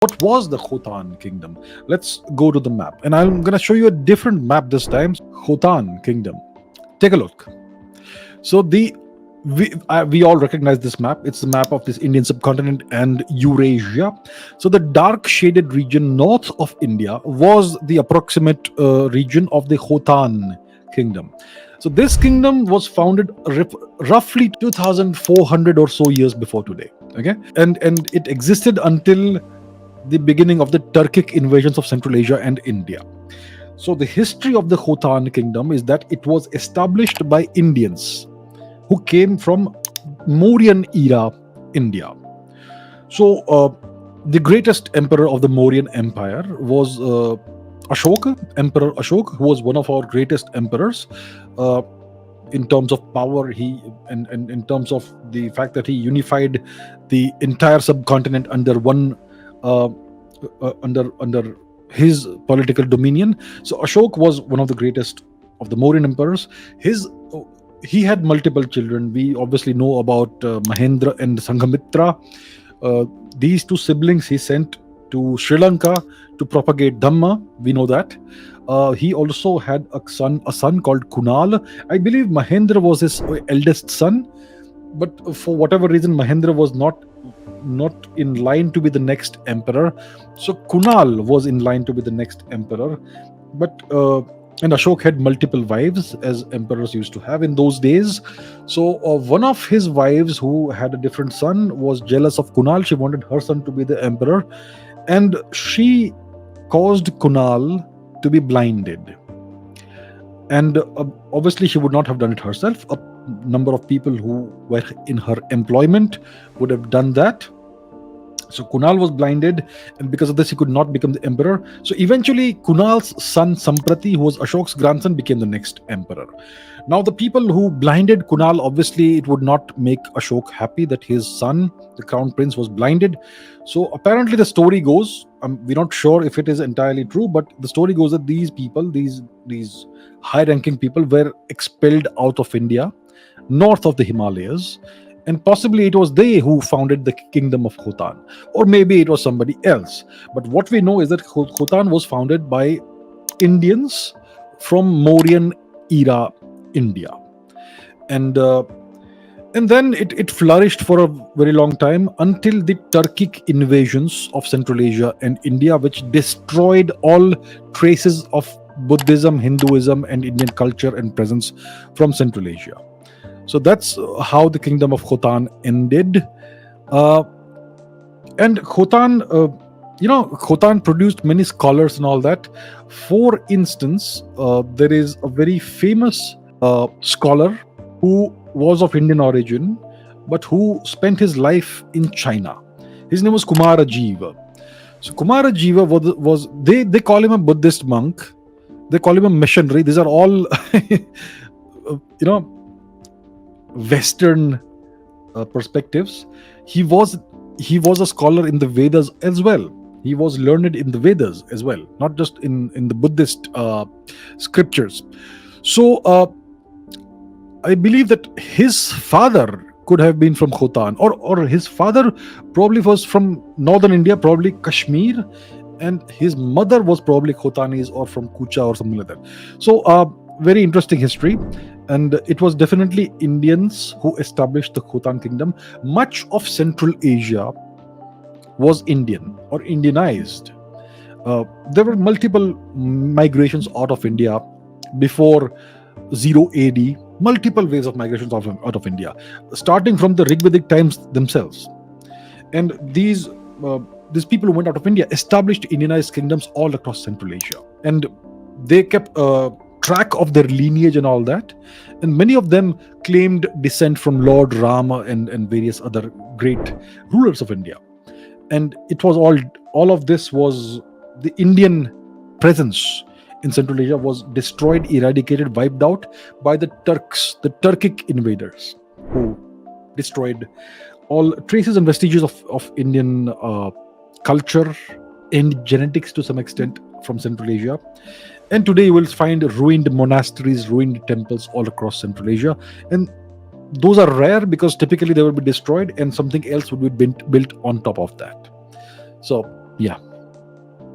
What was the Khotan Kingdom? Let's go to the map. And I'm going to show you a different map this time. Khotan Kingdom. Take a look. So we all recognize this map. It's the map of this Indian subcontinent and Eurasia. So the dark shaded region north of India was the approximate region of the Khotan Kingdom. So this kingdom was founded roughly 2,400 or so years before today. Okay, and it existed until the beginning of the Turkic invasions of Central Asia and India. So the history of the Khotan Kingdom is that it was established by Indians who came from Mauryan-era India. So the greatest emperor of the Mauryan Empire was Ashoka, Emperor Ashok, who was one of our greatest emperors in terms of power. And in terms of the fact that he unified the entire subcontinent under one under his political dominion. So Ashok was one of the greatest of the Mauryan emperors. He had multiple children. We obviously know about Mahendra and Sanghamitra. These two siblings he sent to Sri Lanka to propagate Dhamma. We know that. He also had a son called Kunal. I believe Mahendra was his eldest son, but for whatever reason, Mahendra was not in line to be the next emperor. So Kunal was in line to be the next emperor. But and Ashok had multiple wives, as emperors used to have in those days. So one of his wives, who had a different son, was jealous of Kunal. She wanted her son to be the emperor, and she caused Kunal to be blinded. And obviously she would not have done it herself. A number of people who were in her employment would have done that. So Kunal was blinded, and because of this he could not become the emperor. So eventually Kunal's son Samprati, who was Ashok's grandson, became the next emperor. Now the people who blinded Kunal, obviously it would not make Ashok happy that his son, the crown prince, was blinded. So apparently the story goes, we're not sure if it is entirely true, but the story goes that these people, these high-ranking people, were expelled out of India, north of the Himalayas, and possibly it was they who founded the kingdom of Khotan, or maybe it was somebody else. But what we know is that Khotan was founded by Indians from Mauryan-era India, and then it flourished for a very long time until the Turkic invasions of Central Asia and India, which destroyed all traces of Buddhism, Hinduism, and Indian culture and presence from Central Asia. So that's how the kingdom of Khotan ended. And Khotan, Khotan produced many scholars and all that. For instance, there is a very famous scholar who was of Indian origin, but who spent his life in China. His name was Kumar Rajiv. So Kumar Rajiv was they call him a Buddhist monk. They call him a missionary. These are all, Western perspectives. He was a scholar in the Vedas as well. He was learned in the Vedas as well, not just in the Buddhist scriptures. So I believe that his father could have been from Khotan, or his father probably was from northern India, probably Kashmir, and his mother was probably Khotanese or from Kucha or something like that. So very interesting history. And it was definitely Indians who established the Khotan Kingdom. Much of Central Asia was Indian or Indianized. There were multiple migrations out of India before 0 AD, multiple waves of migrations out of India, starting from the Rigvedic times themselves. And these people who went out of India established Indianized kingdoms all across Central Asia. And they kept track of their lineage and all that, and many of them claimed descent from Lord Rama and various other great rulers of India. And it was all of this was the Indian presence in Central Asia was destroyed, eradicated, wiped out by the Turks, the Turkic invaders, who destroyed all traces and vestiges of Indian culture and genetics to some extent from Central Asia. And today you will find ruined monasteries, ruined temples all across Central Asia. And those are rare because typically they will be destroyed and something else would be built on top of that. So Yeah.